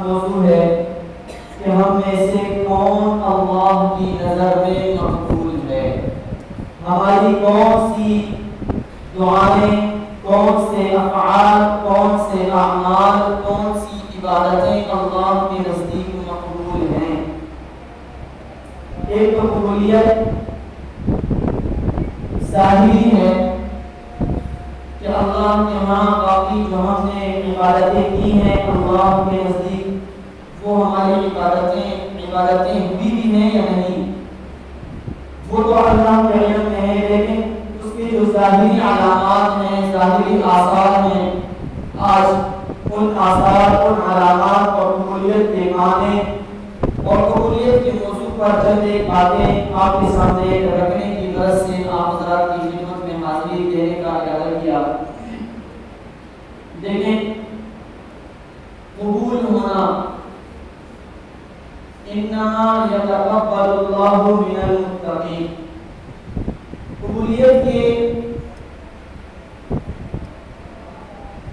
موضوع ہے کہ ہم میں سے کون اللہ نظر میں مقبول ہے۔ ہماری کون سی دعائیں، کون سے افعال، کون سے اعمال، کون سی عبادتیں اللہ کے نزدیک مقبول ہیں؟ ایک تو قبولیت ظاہری ہے کہ اللہ کے ہاں باقی جو ہم نے عبادتیں کی ہیں اللہ کے نزدیک وہ ہماری عبادتیں ہوئی بھی ہیں یا نہیں، وہ تو اللہ کے علم میں ہے، لیکن اس کے جو ظاہری علامات ہیں، ظاہری آثار ہیں، آج ان آثار، ان علامات اور قبولیت کے معنی اور قبولیت کے موضوع پر چند ایک باتیں آپ کے سامنے رکھنے کی غرض سے آپ حضرات کی خدمت میں حاضری دینے کا ارادہ کیا۔ دیکھیں، قبول ہونا، انما یتقبل اللہ من المتقین، قبولیت کے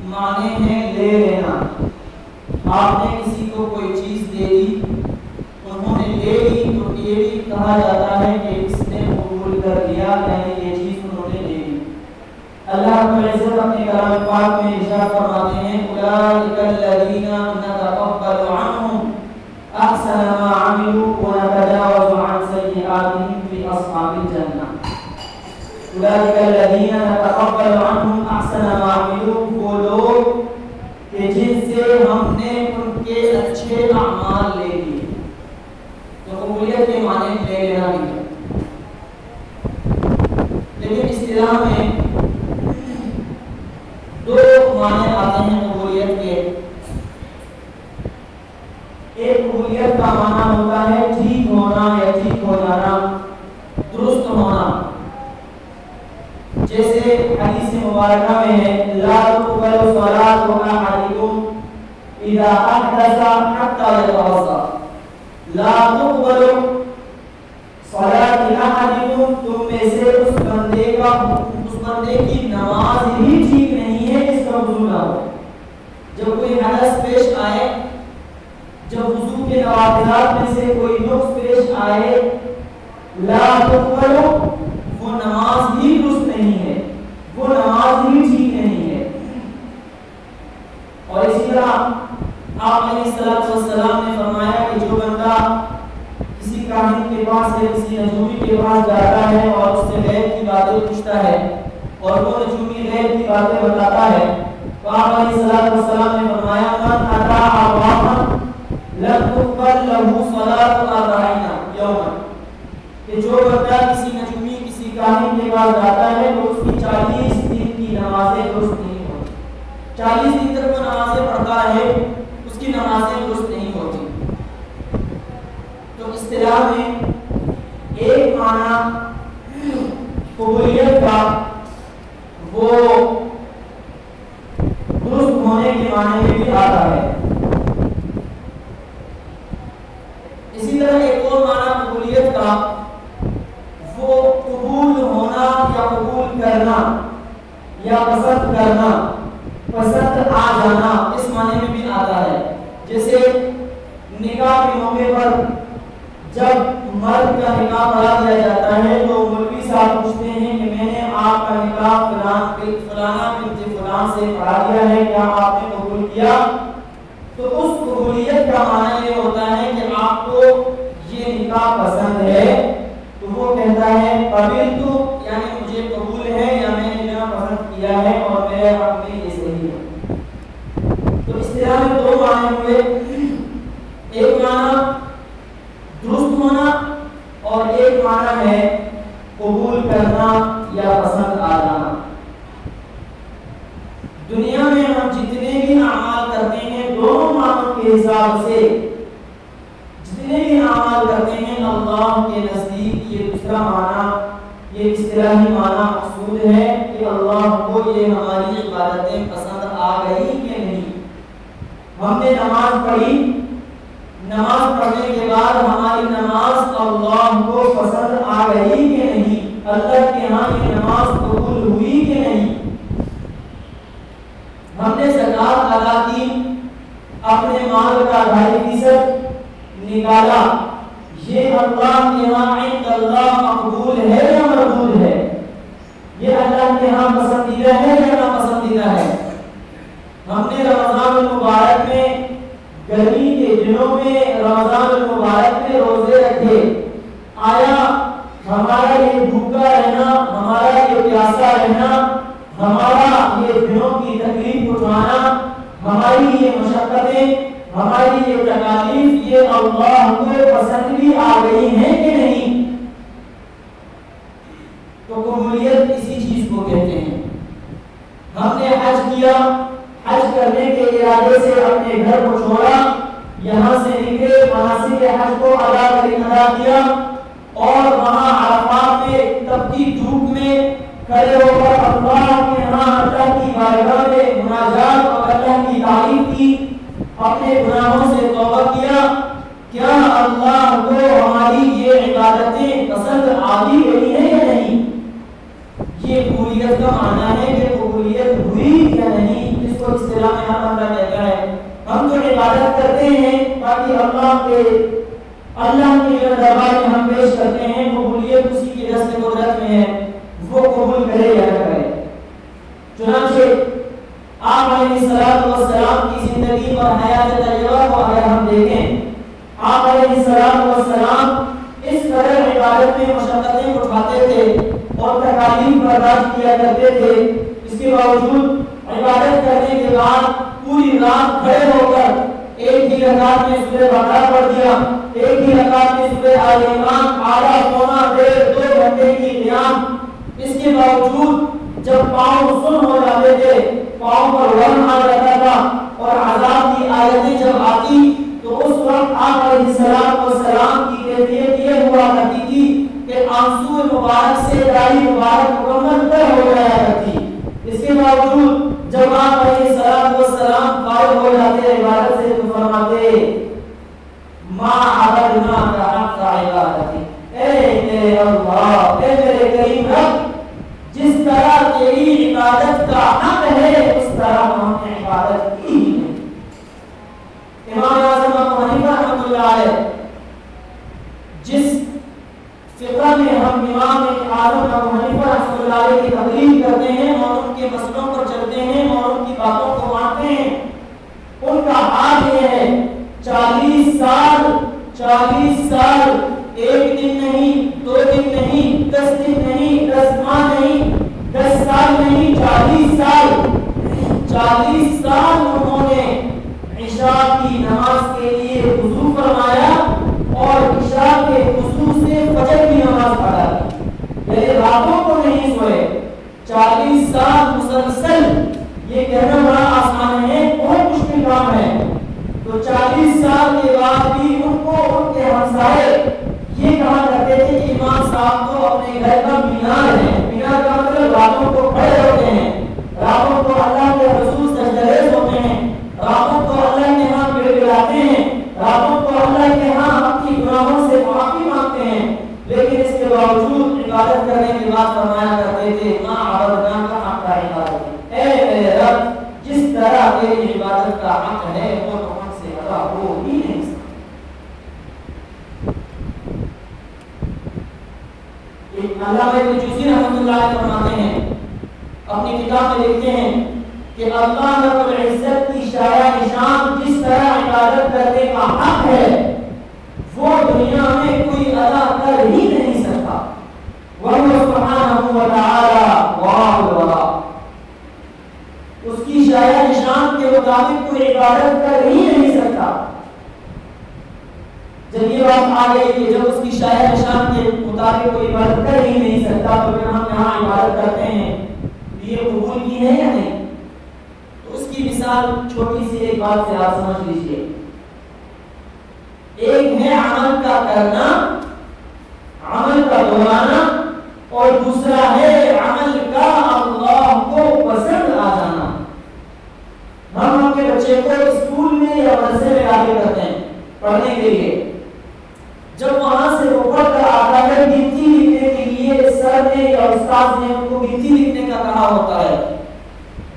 معنی ہے لے لینا۔ آپ نے کسی کو کوئی چیز دے دی، انہوں نے لے لی، تو یہ بھی کہا جاتا ہے کہ اس نے قبول کر لیا، یعنی یہ چیز انہوں نے لے لی۔ اللہ رب العزت اپنے کلام پاک میں ارشاد فرماتے ہیں اولئک الذین نتقبل عنہم احسن ما عملوا ونتجاوز عن سیئاتهم فی اصحاب الجنہ۔ اولئک الذین نتقبل عنہم احسن ما عملوا، وہ لوگ کہ جن سے ہم نے ان کے اچھے اعمال لے لیے۔ تو قبولیت کے معنی لے لینا بھی ہے، لیکن اصطلاح میں دو معنی آتے ہیں قبولیت کے۔ ایک قبولیت کا معنی ہوتا ہے ٹھیک ہونا یا ٹھیک ہو جانا، درست ہونا، جیسے حدیث مبارکہ میں ہے لا تقبل صلاۃ احدکم اذا احدث حتى يتوضا، لا تقبل صلاۃ احدکم، تم میں سے اس بندے کی نماز ہی ٹھیک نہیں ہے جس کا وضو نہ ہو۔ جب کوئی حدث پیش آئے، جب وضو کے نوافلات میں سے کوئی نقص پیش آئے، لا تقبل، وہ نماز ہی درست نہیں ہے، وہ نماز ہی ٹھیک نہیں ہے۔ اور اسی طرح آپ علیہ السلام نے فرمایا کہ جو بندہ کسی کاہن کے پاس یا کسی نجومی کے پاس جاتا ہے اور اس سے غیب کی باتیں پوچھتا ہے اور وہ نجومی غیب کی باتیں بتاتا ہے، تو آپ علیہ السلام نے فرمایا من اتی عرافا لم تقبل له صلاۃ 40 یوما، کہ جو بندہ کسی نجومی کسی کاہن کے پاس جاتا ہے تو اس کی 40 دن کی نمازیں درست نہیں ہوتی، 40 دن تک وہ نمازیں پڑھتا ہے، اس کی نمازیں درست نہیں ہوتی۔ تو اصطلاح میں ایک معنی قبولیت کا وہ درست ہونے کے معنی میں بھی آتا ہے۔ اسی طرح ایک اور معنی قبولیت کا وہ قبول ہونا یا قبول کرنا یا پسند کرنا، پسند آ جانا، اس معنی میں بھی آتا ہے۔ جیسے نکاح کے موقع پر جب مرد کا نکاح پڑھا دیا جاتا ہے تو مولوی صاحب پوچھتے ہیں کہ میں نے آپ کا نکاح فلانا بنت فلان سے پڑھا دیا ہے، کیا آپ نے قبول کیا؟ تو اس قبولیت کا معنی یہ ہوتا ہے کہ آپ کو یہ نکاح پسند ہے، تو وہ کہتا ہے قبول تو، یعنی مجھے قبول ہے یا میں نے پسند کیا ہے اور میرے حق میں یہ صحیح ہے۔ تو اس طرح میں دو معنی ہوئے، ایک معنی درست ہونا اور ایک معنی ہے قبول کرنا یا پسند آ جانا۔ دنیا میں ہم جتنے بھی اعمال کرتے ہیں دونوں معنوں کے حساب سے، جتنے بھی اعمال کرتے ہیں اللہ کے نزدیک یہ دوسرا معنی، یہ اصطلاحی معنی مقصود ہے کہ اللہ کو یہ ہماری عبادتیں پسند آ گئی کہ نہیں۔ ہم نے نماز پڑھی، نماز پڑھنے کے بعد ہماری نماز اللہ کو پسند آ گئی کہ نہیں، اللہ کے ہاں یہ نماز قبول ہوئی کہ نہیں۔ ہم نے زکات ادا کی، اپنے مال کا 2.5% نکالا، یہ اللہ کے ہاں عند ادا کیا اور وہاں عرفات میں تپتی دھوپ میں کھڑے ہو کر اللہ کے ہاں اللہ کی بارگاہ میں مناجات اور اللہ کی تعریف کی، اپنے گناہوں سے توبہ کیا، کیا اللہ کو ہماری یہ عبادتیں پسند آتی رہی ہیں یا نہیں؟ یہ قبولیت کا معنی ہے کہ قبولیت ہوئی یا نہیں، جس کو اصطلاح میں ہم اللہ کہتا ہے۔ ہم جو عبادت کرتے ہیں تاکہ اللہ کے دربار میں ہم پیش کرتے ہیں، قبولیت اسی کی دست قدرت میں ہے، وہ قبول کرے یا نہ کرے۔ چنانچہ آپ علیہ السلام کی زندگی اور حیات طیبہ کو اگر ہم دیکھیں، آپ علیہ السلام اس قدر عبادت میں مشقتیں اٹھاتے تھے اور تکالیف برداشت کیا کرتے تھے، اس کے باوجود عبادت کرنے کے بعد پوری رات کھڑے ہو کر ایک ہی رکعت میں سورہ بقرہ پڑھ دیا، ایک ہی رکعت میں سورہ آل عمران آدھا پونا ڈیڑھ 2 گھنٹے کی قیام۔ اس کے باوجود جب پاؤں سن ہو جاتے تھے، پاؤں پر ورم آ جاتا تھا اور عذاب کی آیتیں جب آتی تو اس وقت آپ علیہ السلام کی کیفیت یہ ہوا کرتی تھی کہ آنسو مبارک سے داڑھی مبارک مکمل تر ہو جایا کرتی۔ اس کے باوجود جب آپ علیہ السلام فارغ ہو جاتے عبادت سے تو فرماتے ما عبدنا کا حق عبادتی، اے اللہ، اے میرے کریم رب، جس طرح تیری عبادت کا حق ہے اس طرح ہم نے عبادت کی ہی نہیں۔ امام اعظم ابو حنیفہ رحمۃ اللہ علیہ جس فقہ میں ہم امام اعظم ابو حنیفہ رحمۃ اللہ علیہ کی تقریر کرتے ہیں اور ان کے مسئلوں پر چلتے ہیں اور ان کی باتوں کو مانتے ہیں، ان کا حال یہ ہے 40 سال ایک دن نہیں، 2 دن نہیں، 10 دن نہیں، 10 ماہ نہیں، 10 سال نہیں، 40 سال انہوں نے عشاء کی نماز کے لیے وضو فرمایا اور عشاء کے وضو سے فجر کی نماز پڑھا، یعنی راتوں کو نہیں سوئے۔ 40 سال مسلسل، یہ کہنا بڑا آسان ہے، بہت مشکل کام ہے۔ تو 40 سال کے بعد بھی ان کو ان کے ہمسائے یہ کہا کرتے تھے کہ امام صاحب تو اپنے گھر کا مینار ہے۔ مینار کا مطلب راتوں کو کھڑے ہوتے ہیں، راتوں کو اللہ کے رسول سجدریز ہوتے ہیں، راتوں کو اللہ کے ہاں گڑ گڑاتے ہیں، راتوں کو اللہ کے ہاں اپنی گناہوں سے معافی مانگتے ہیں، لیکن اس کے باوجود عبادت کرنے کے بعد فرمایا کرتے تھے ما عبدنا کا حق عبادت، اے میرے رب، جس طرح تیری عبادت کا حق ہے وہ تو ہم سے ادا ہو ہی نہیں سکتا۔ علامہ ابن جوزی رحمۃ اللہ علیہ فرماتے ہیں، اپنی کتاب میں لکھتے ہیں کہ اللہ رب العزت کی شایع نشان جس طرح عبادت کرنے کا حق ہے وہ دنیا میں کوئی ادا کر ہی نہیں سکتا۔ وَهُوَ سُبْحَانَهُ وَتَعَالَى وَعَلَى، اس کی شایع نشان کے مطابق کوئی عبادت کر ہی نہیں سکتا۔ جب یہ بات آ گئی کہ جب اس کی شایع نشان کے مطابق کوئی عبادت کر ہی نہیں سکتا تو پھر ہم یہاں عبادت کرتے ہیں، یہ قبول کی ہے یا نہیں؟ تو اس کی مثال چھوٹی سی ایک بات سے آپ سمجھ لیجئے۔ ایک ہے عمل کا کرنا، عمل کا دہرانا، اور دوسرا ہے عمل کا اللہ کو پسند آ جانا۔ ہم اپنے بچے کو اسکول میں یا مدرسے میں داخل کرتے ہیں پڑھنے کے لیے، جب وہاں سے وہ پڑھ کر آتا ہے گنتی لکھنے کے لیے سر نے یا استاد نے ان کو گنتی لکھنے کا کہا ہوتا ہے،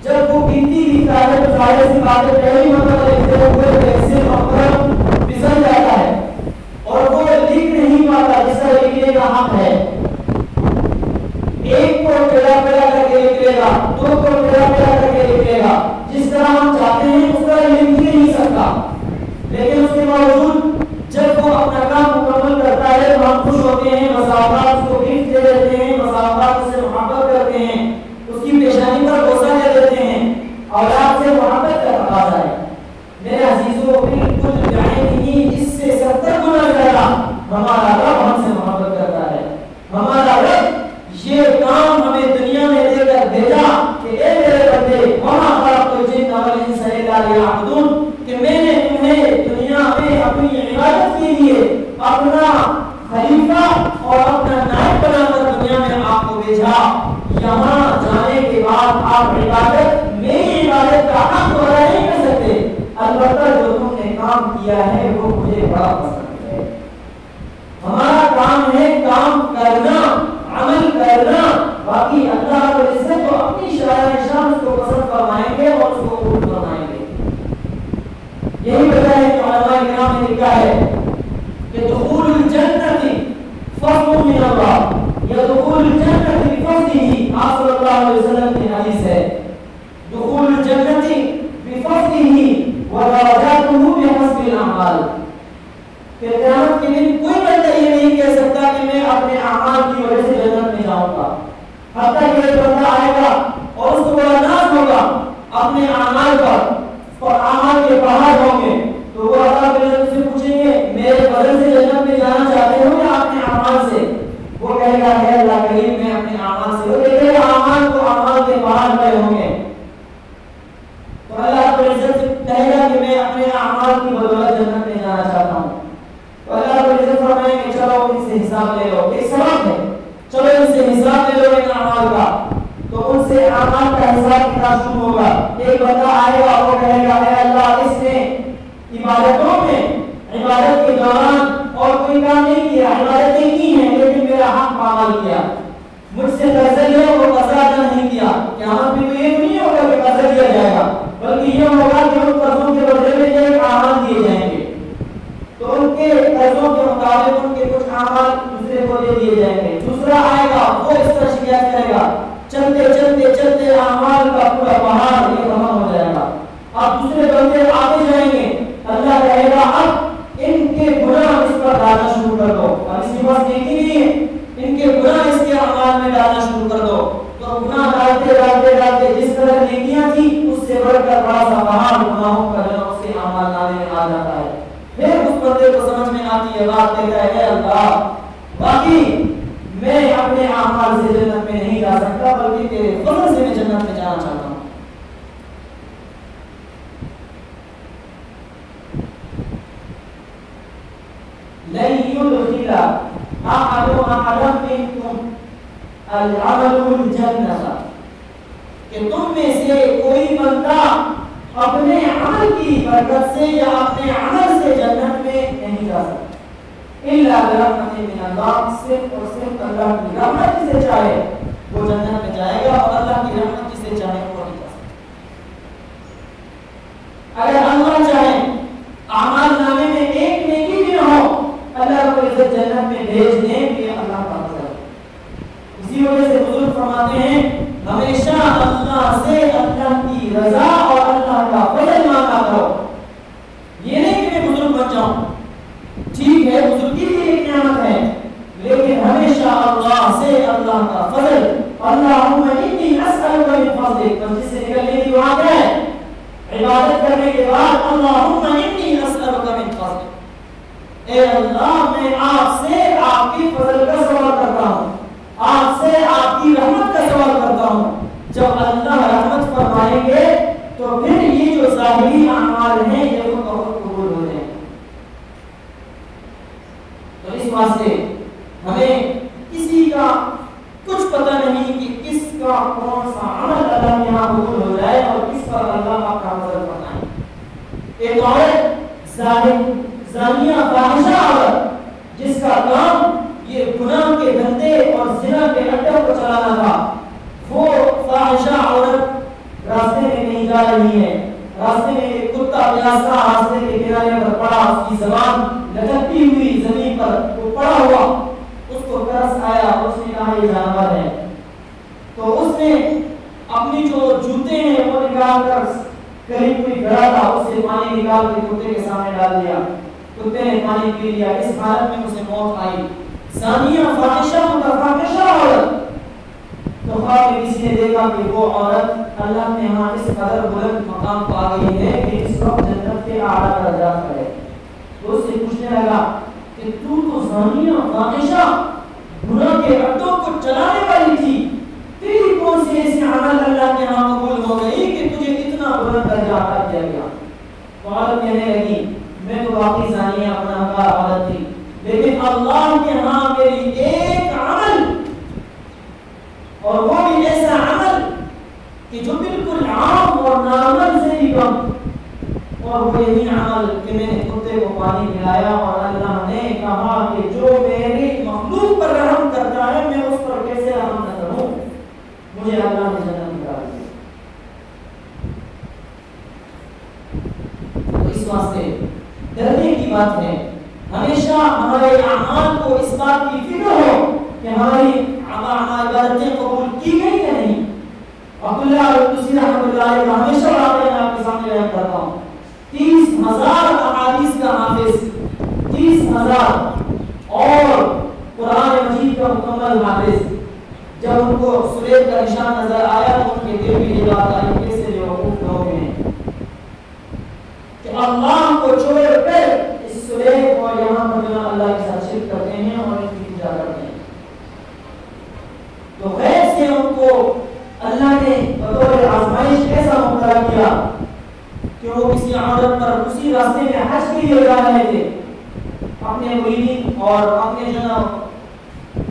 جب وہ گنتی لکھتا ہے تو ظاہر سی بات ہے پہلی مرتبہ لکھتے ہوئے پینسل اور قلم پھسل جاتا ہے اور وہ لکھ نہیں پاتا جس طرح لکھنے کا حق ہے۔ ایک کو ٹیڑھا ٹیڑھا کر کے لکھ لے گا، 2 کو ٹیڑھا ٹیڑھا کر کے لکھ لے گا، جس طرح ہم چاہتے ہیں اس طرح لکھ ہی نہیں سکتا، لیکن اس کے باوجود جب وہ اپنا کام مکمل کرتا ہے تو ہم خوش ہوتے ہیں، مساوات اس کو گفٹ دے دیتے ہیں، مساوات اس سے محبت کرتے ہیں، اس کی پیشانی پر بوسہ دے دیتے ہیں، اولاد سے محبت کا تقاضا ہے۔ میرے عزیزوں، بالکل بعینہ اس سے 70 گنا زیادہ ہمارا رب ہم سے محبت کرتا ہے۔ ہمارا رب یہ کام ہمیں دنیا میں دے کر بھیجا کہ اے میرے بندے وما خلقت الجن والانس الا لیعبدون، کہ میں نے تمہیں دنیا میں اپنی عبادت کے لیے، اپنا خلیفہ اور اپنا نائب بنا کر دنیا میں آپ کو بھیجا. یہاں جانے کے بعد آپ عبادت میری عبادت کا حق ادا نہیں کر سکتے. البتہ جو تم نے کام کیا ہے وہ مجھے بڑا پسند ہے. ہمارا کام ہے کام کرنا، عمل کرنا. باقی اللہ رب العزت تو اپنی شرائع شان اس کو پسند فرمائیں گے اور اس کو قبول فرمائیں گے. یہی وجہ ہے کہ علماء کرام نے لکھا ہے کہ دخول الجنت فضل من اللہ یا دخول الجنت بفضلہ. آپ صلی اللہ علیہ وسلم کی حدیث ہے دخول الجنت بفضلہ ودرجاتہ بحسب الاعمال. کہ قیامت کے دن کوئی بندہ یہ نہیں کہہ سکتا کہ میں اپنے اعمال کی وجہ سے جنت میں جاؤں گا. حتیٰ کہ ایک بندہ آئے گا اور اس کو بڑا ناز ہوگا اپنے اعمال پر اور اعمال کے باہر ہوں گے تو وہ اللہ کے سے پوچھیں گے میرے فضل سے جنت میں جانا چاہتے ہو یا اپنے اعمال سے؟ وہ کہے گا ہے اللہ کریم میں اپنے اعمال سے. وہ کہے گا اعمال کو اعمال کے باہر گئے ہوں گے تو اللہ رب العزت سے کہے گا کہ میں اپنے اعمال کی بدولت جنت میں جانا چاہتا ہوں. تو اللہ رب العزت فرمائیں گے چلو ان سے حساب لے لو. ایک سبب ہے چلو ان سے حساب لے لو ان اعمال کا. تو ان سے اعمال کا حساب کتاب شروع ہوگا. ایک بندہ آئے گا وہ کہے گا اے اللہ اس نے عبادتوں میں عبادت کے دوران اور کوئی کام نہیں کیا، عبادتیں کی ہیں لیکن میرا حق پامال کیا. مجھ سے قرضہ لیا وہ قضا ادا نہیں کیا. قیامت میں تو یہ نہیں ہوگا کہ قرضہ دیا جائے گا بلکہ یہ ہوگا کہ ان قرضوں کے بدلے میں یہ اعمال دیے جائیں گے. تو ان کے قرضوں کے مطابق ان کے کچھ اعمال دوسرے کو دے دیے جائیں گے. دوسرا آئے گا وہ اس طرح شکایت کرے گا چلتے چلتے چلتے اعمال کا پورا پہاڑ یہ ختم ہو جائے گا. اب دوسرے بندے آتے جائیں گے. اللہ کہے گا اب ان کے گناہ اس پر ڈالنا شروع کر دو. اب اس کے پاس نیکی نہیں ہے ان کے گناہ اس کے اعمال میں ڈالنا شروع کر دو. تو گناہ ڈالتے ڈالتے ڈالتے جس طرح نیکیاں تھی اس سے بڑھ کر بڑا سا پہاڑ گناہوں کا جو اس کے اعمال نامے میں آ جاتا ہے. پھر اس بندے کو سمجھ میں آتی ہے بات کہتا ہے اے اللہ باقی میں اپنے اعمال سے جنت میں نہیں جا سکتا بلکہ تیرے فضل سے میں جنت میں جانا چاہتا ہوں. لن يدخل أحد منكم العمل الجنة کہ تم میں سے کوئی بندہ اپنے عمل کی برکت سے یا اپنے عمل سے جنت میں نہیں جا سکتا الا برحمت من اللہ. صرف اور صرف اللہ کی رحمت جسے چاہے وہ جنت میں جائے گا اور اللہ کی رحمت جسے چاہے وہ نہیں جا سکتا. اگر اللہ چاہے اعمال نامے میں ایک نیکی بھی نہ ہو اللہ رب العزت جنت میں بھیج دیں یہ اللہ کا فضل ہے. اسی وجہ سے بزرگ فرماتے ہیں ہمیشہ اللہ سے اللہ کی رضا اور اللہ کا فضل مانگا کرو. یہ نہیں کہ میں بزرگ بن جاؤں، ٹھیک ہے بزرگی بھی ایک نعمت ہے لیکن ہمیشہ اللہ سے اللہ کا فضل. اللہم انی اسألک من فضلک. مسجد سے نکلنے کی دعا کیا ہے؟ عبادت کرنے کے بعد اللہم انی اسألک من فضلک. اے اللہ میں آپ سے آپ کی فضل کا سوال کرتا ہوں، آپ سے آپ کی رحمت کا سوال کرتا ہوں. جب اللہ رحمت فرمائیں گے تو پھر یہ جو ظاہری اعمال ہیں یہ وہ قبول ہو جائیں. تو اس واسطے ہمیں کسی کا کچھ پتہ نہیں کہ کس کا کون سا عمل اللہ کے یہاں قبول ہو جائے اور کس پر اللہ اپنا فضل فرمائے. ایک عورت زانیہ فاحشہ عورت جس کا کام یہ گناہ کے دھندے اور زنا کے اڈوں کو چلانا تھا، وہ فاحشہ عورت راستے میں کہیں جا رہی ہے، راستے میں ایک کتا پیاسا راستے کے کنارے پر پڑا، اس کی زبان لٹکتی ہوئی زمین پر وہ پڑا ہوا. اس کو ترس آیا، اس نے کہا یہ جانور ہے. تو اس نے اپنی جو جوتے ہیں وہ نکال کر قریب کوئی گڑھا تھا اس سے پانی نکال کے کتے کے سامنے ڈال دیا. کتے نے پانی پی لیا. اس حالت میں اسے موت آئی. زانیہ فاحشہ متفحشہ عورت. تو خواب میں کسی نے دیکھا کہ وہ عورت اللہ نے ہاں اس قدر بلند مقام پا گئی ہے کہ اس وقت جنت کے اعلیٰ درجات پر ہے. تو اس سے پوچھنے لگا کہ تو زانیہ فاحشہ گناہ کے اڈوں کو چلانے والی تھی، تیری کون سی ایسی عمل اللہ کے ہاں قبول ہو گئی کہ تجھے اتنا بلند درجہ عطا کیا گیا؟ تو عورت کہنے لگی میں تو واقعی زانیہ گناہگار عورت تھی لیکن اللہ کے ہاں میری ایک عمل، اور وہ بھی ایسا عمل کہ جو بالکل عام اور نارمل سے بھی کم، اور وہ یہی عمل کہ میں نے کتے کو پانی پلایا، اور اللہ نے کہا کہ جو میری مخلوق پر رحم کرتا ہے میں اس پر کیسے رحم نہ کروں، مجھے اللہ نے جنت میں ڈال دیا۔ تو اس واسطے ڈرنے کی بات ہے، ہمیشہ ہمارے اعمال کو اس بات کی فکر ہو کہ ہماری عبادتیں قبول کی گئی یا نہیں۔ عبداللہ القدسی رحمۃ اللہ علیہ کا ہمیشہ واقعہ میں آپ کے سامنے بیان کرتا ہوں۔ 30,000 احادیث کا حافظ، 30,000 اور قرآن مجید کا مکمل حافظ، جب ان کو سلیب کا نشان نظر آیا تو ان کے دل میں یہ بات آئی کیسے بیوقوف لوگ ہیں کہ اللہ کو چھوڑ کر اس سلیب اور یہاں پر جو اللہ کے ساتھ شرک کرتے ہیں اور ان کی پوجا کرتے ہیں۔ تو غیر سے ان کو اللہ نے بطور آزمائش ایسا مبتلا کیا کہ وہ کسی عورت پر اسی راستے میں حج کے لیے جا رہے تھے اپنے مریدین اور اپنے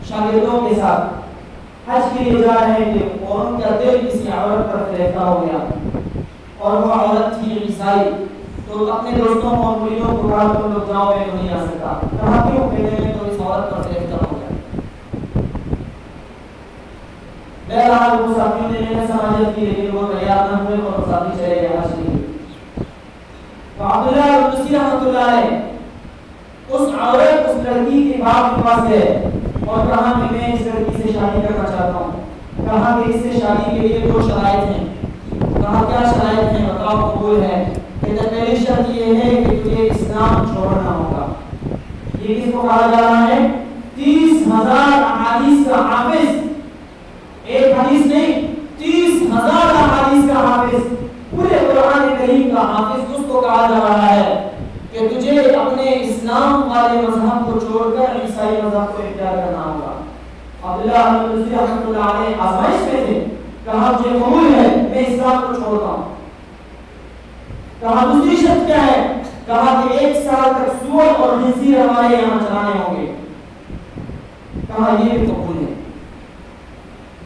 شاگردوں کے ساتھ حج کے لیے جا رہے تھے، اور ان کا دل کسی عورت پر فریفتہ ہو گیا، اور وہ عورت تھی عیسائی۔ تو اپنے دوستوں اور مریدوں کو کہا تم لوگ جاؤ، میں نہیں آ سکتا۔ کہا کیوں؟ کہتے ہیں تو اس عورت پر فریفتہ ہو گیا۔ بہرحال وہ ساتھیوں نے نہیں سمجھا کی، لیکن وہ تیار نہ ہوئے اور ساتھی چلے گئے حج کے لیے۔ تو عبداللہ القدسی رحمۃ اللہ علیہ اس عورت، اس لڑکی کے باپ کے پاس گئے اور کہا کہ میں اس لڑکی سے شادی کرنا چاہتا ہوں۔ کہا کہ اس سے شادی کے لیے 2 شرائط ہیں۔ کہا کیا شرائط ہیں بتاؤ؟ قبول ہے۔ کہتے پہلی شرط یہ ہے کہ تجھے اسلام چھوڑنا ہوگا۔ یہ کس کو کہا جا رہا ہے؟ 30,000 احادیث کا حافظ، ایک حدیث نہیں 30,000 احادیث کا حافظ، پورے قرآن کریم کا حافظ، اس کو کہا جا رہا ہے کہ تجھے اپنے اسلام والے مذہب کو چھوڑ کر عیسائی مذہب کو اختیار کرنا ہوگا۔ عبداللہ القدسی رحمۃ اللہ علیہ آزمائش میں تھے، کہا مجھے قبول ہے، میں اسلام کو چھوڑتا ہوں۔ کہا دوسری شرط کیا ہے؟ کہا کہ 1 سال تک سور اور خنزیر ہمارے یہاں چلانے ہوں گے۔ کہا یہ بھی قبول ہے۔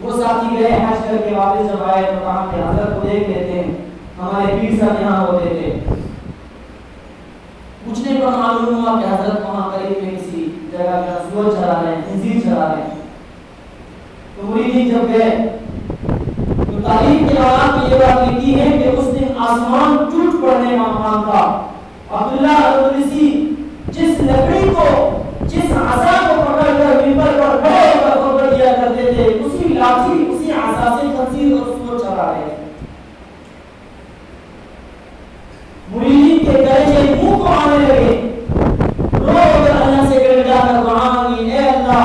وہ ساتھی گئے حج کر کے واپس جب آئے تو کہا کہ حضرت کو دیکھ لیتے ہیں، ہمارے پیر صاحب یہاں ہوتے تھے۔ پوچھنے پر معلوم ہوا کہ حضرت وہاں قریب میں کسی جگہ کا سور چلا رہے ہیں، خنزیر چلا رہے ہیں۔ تو مریدین جب گئے تو تاریخ کے حالات میں یہ بات لکھی ہے کہ اس دن آسمان ٹوٹ پڑنے کا مقام تھا۔ عبداللہ القدسی جس لکڑی کو، جس عصا کو پکڑ کر منبر پر کھڑے ہو کر خطبہ دیا کرتے تھے، اسی لاٹھی، اسی عصا سے خنزیر اور سور چلا رہے تھے۔ مریدین کے درجے منہ کو آنے لگے، رو کر اللہ سے گڑگڑا کر دعا مانگی، اے اللہ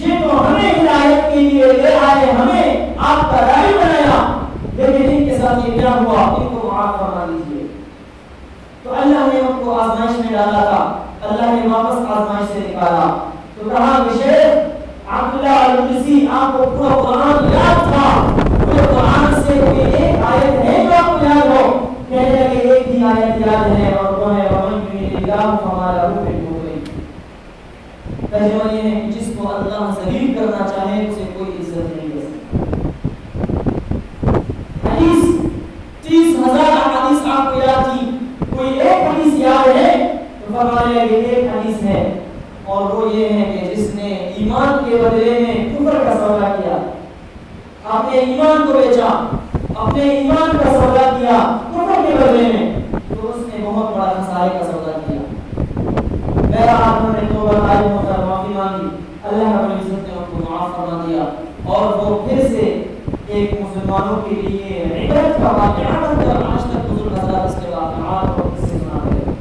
یہ تو ہمیں ہدایت کے لیے لے آئے، ہمیں آپ کا راہی بنایا، لیکن ان کے ساتھ یہ کیا ہوا؟ ان کو معاف فرما دیجیے۔ تو اللہ نے ان کو آزمائش میں ڈالا تھا، اللہ نے واپس آزمائش سے نکالا۔ تو کہا کہ شیخ عبداللہ القدسی آپ کو پورا قرآن یاد تھا، پورے قرآن سے کوئی ایک آیت ہے جو آپ کو یاد ہو؟ کہنے لگے ایک ہی آیت یاد ہے، اور وہ ہے وَمَن يُرِدِ اللَّهُ فَمَا لَهُ مِن مُكْرِمٍ۔ ترجمہ یہ ہے کہ جس کو اللہ ذلیل کرنا چاہے اسے کوئی عزت نہیں دے سکتا۔ حدیث 30,000 احادیث آپ کو یاد تھی، کوئی ایک حدیث یاد ہے تو فرمانے لگے ایک حدیث ہے، اور وہ یہ ہے کہ جس نے ایمان کے بدلے میں کفر کا سودا کیا، اپنے ایمان کو بیچا، اپنے ایمان کا سودا کیا کفر کے بدلے میں، تو اس نے بہت بڑا خسارے کا سودا کیا۔ بہرحال انہوں نے توبہ طائب ہو کر معافی مانگی، اللہ رب العزت نے ان کو معاف فرما دیا، اور وہ پھر سے ایک مسلمانوں کے لیے عبرت کا واقعہ بن کر آج تک بزرگ حضرات اس کے واقعات اور قصے سناتے ہیں۔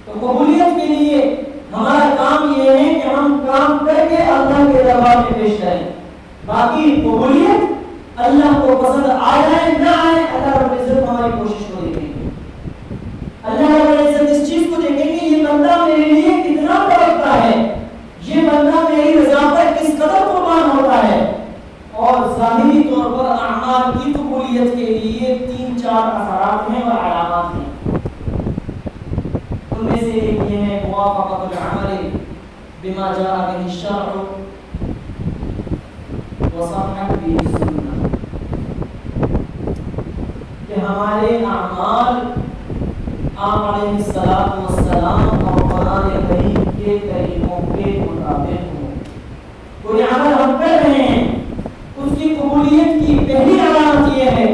تو قبولیت کے لیے ہمارا کام یہ ہے کہ ہم کام کر کے اللہ کے دربار میں پیش کریں، باقی قبولیت اللہ کو پسند آ جائے نہ آئے، اللہ رب العزت ہماری کوشش کو دیکھیں گے۔ اللہ رب العزت اس چیز کو دیکھیں گے یہ بندہ میرے لیے کتنا پرکھتا ہے، یہ بندہ میری رضا پر کس قدر قربان ہوتا ہے۔ اور ظاہری طور پر اعمال کی قبولیت کے لیے 3-4 اثرات ہیں اور علامات ہیں۔ ان میں سے ایک یہ ہے موافقت بما جاء به الشرع وصحت به السنة، کہ ہمارے اعمال آپ علیہ السلام اور قرآن کریم کے طریقوں کے مطابق ہوں۔ کوئی عمل ہم کر رہے ہیں، اس کی قبولیت کی پہلی علامت یہ ہے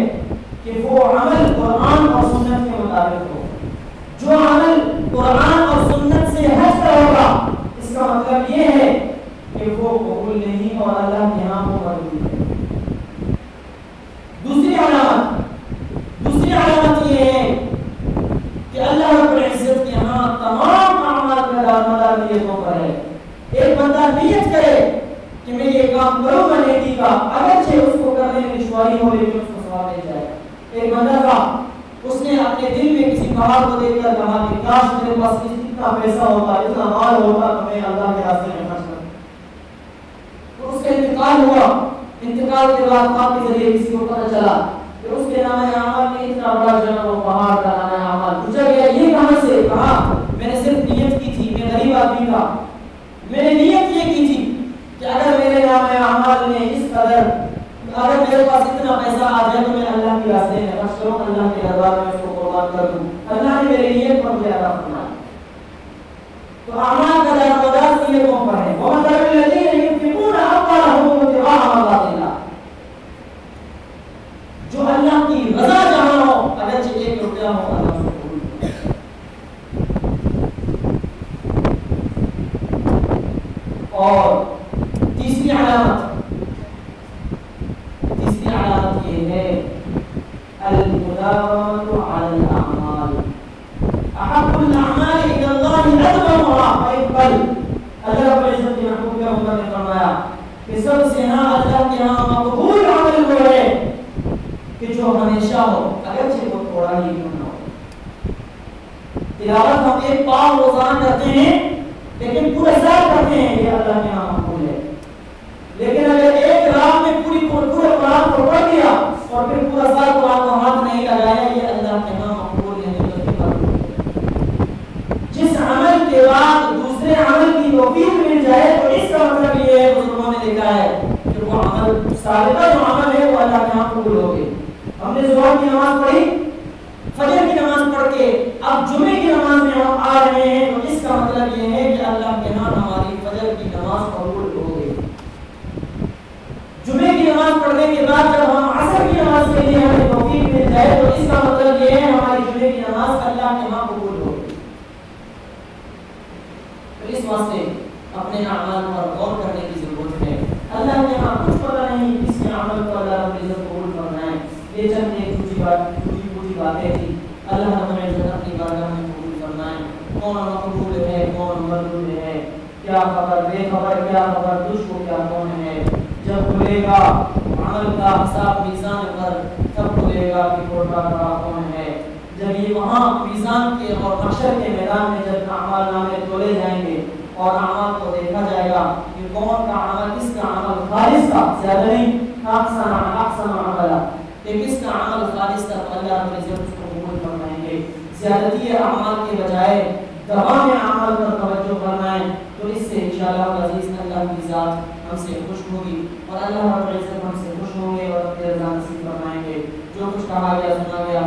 کہ وہ عمل قرآن اور سنت کے مطابق ہو۔ جو عمل قرآن اور سنت سے ہٹ کر ہوگا، اس کا مطلب یہ ہے کہ وہ قبول نہیں اور اللہ کے ہاں وہ مردود ہے۔ دوسری علامت یہ ہے کہ اللہ رب العزت کے ہاں تمام اعمال کا دارمدار نیتوں پر ہے۔ ایک بندہ نیت کرے کہ میں یہ کام کروں گا نیکی کا، اگرچہ اس کو کرنے میں دشواری ہو لیکن اس کو ثواب مل جائے۔ ایک بندہ تھا، اس نے اپنے دل میں کسی پہاڑ کو دیکھ کر کہا کہ کاش میرے پاس اتنا پیسہ ہوتا، اتنا مال ہوتا تو میں اللہ کے راستے میں خرچ کرتا۔ تو اس کا انتقال ہوا، انتقال کے بعد خواب کے ذریعے کسی کو پتہ چلا کہ اس کے نام اعمال میں اتنا بڑا جو ہے وہ پہاڑ کا نام اعمال پوچھا گیا یہ کہاں سے؟ کہا میں نے صرف نیت کی تھی، میں غریب آدمی تھا، میں نے نیت یہ کی تھی کہ اگر میرے نام اعمال میں اس قدر، اگر میرے پاس اتنا پیسہ آ جائے تو میں اللہ کے راستے میں خرچ کروں، اللہ کے دربار میں اس کو قربان کر دوں۔ اللہ نے میری نیت پر مجھے عطا فرمایا۔ تو اعمال کا دارمدار نیتوں پر ہے۔ وَمَثَلُ الَّذِينَ يُنْفِقُونَ أَمْوَالَهُمْ ابْتِغَاءَ مَرْضَاتِ اللَّهِ، جو اللہ کی رضا جہاں ہو، اگرچہ ایک روپیہ ہو، اللہ اس کو قبول کرے۔ اور تیسری علامت یہ ہے المداومۃ علی الاعمال، احب الاعمال الی اللہ ادومها فیقبل۔ اللہ رب العزت نے محبوب پیغمبر نے فرمایا کہ سب سے ہاں اللہ کے ہاں مقبول عمل وہ ہے کہ جو ہمیشہ ہو، اگرچہ وہ تھوڑا ہی کیوں نہ ہو۔ تلاوت ہم ایک پاؤ روزانہ کرتے ہیں لیکن پورے سال کرتے ہیں، یہ اللہ کے ہاں مقبول ہے۔ لیکن اگر ایک رات میں پورے قرآن کو پڑھ لیا اور پھر پورا سال قرآن کو ہاتھ نہیں لگایا، یہ اللہ کے ہاں مقبول نہیں۔ جس عمل کے بعد دوسرے عمل کی توفیق مل جائے تو اس کا مطلب یہ ہے، بزرگوں نے لکھا ہے کہ وہ عمل سابقہ جو عمل ہے وہ اللہ کے ہاں قبول ہو گئے۔ ہم نے ظہر کی نماز پڑھی، فجر کی نماز پڑھ کے اب جمعے کی نماز میں ہم آ رہے ہیں، تو اس کا مطلب یہ ہے کہ اللہ کے ہاں ہماری فجر کی نماز قبول ہو گئی۔ جمعے کی نماز پڑھنے کے بعد جب ہم عصر کی نماز کے لیے ہمیں توفیق مل جائے تو اس کا مطلب یہ ہے ہماری جمعے کی نماز اللہ کے ہاں قبول ہو گئی۔ تو اس واسطے اپنے اعمال پر غور کرنے کی ضرورت ہے۔ اللہ کے ہاں کچھ پتہ نہیں کس کے عمل کو اللہ رب العزت قبول کرنا ہے۔ یہ چند ایک چھوٹی باتیں تھی، اللہ رب العزت اپنی بارگاہ میں قبول کرنا ہے۔ کون مقبول ہے، کون مردود ہے، کیا خبر بے خبر، کیا خبر تجھ کو کیا کون ہے۔ جب کھلے گا عمل کا حساب میزان پر، تب کھلے گا کہ چھوٹا بڑا کون ہے۔ جب یہ وہاں میزان کے اور محشر کے میدان میں جب اعمال نامے تولے جائیں گے اور اعمال کو دیکھا جائے گا کہ کون کا عمل، کس کا عمل خالص تھا، زیادہ نہیں، احسن عملا، کہ کس کا عمل خالص تھا، اللہ رب العزت اس کو قبول فرمائیں گے۔ زیادتی اعمال کے بجائے دوام اعمال پر توجہ کرنا ہے، تو اس سے انشاءاللہ العزیز اللہ کی ذات ہم سے خوش ہوگی اور اللہ رب العزت ہم سے خوش ہوں گے اور اپنے رضا نصیب فرمائیں گے۔ جو کچھ کہا گیا سنا گیا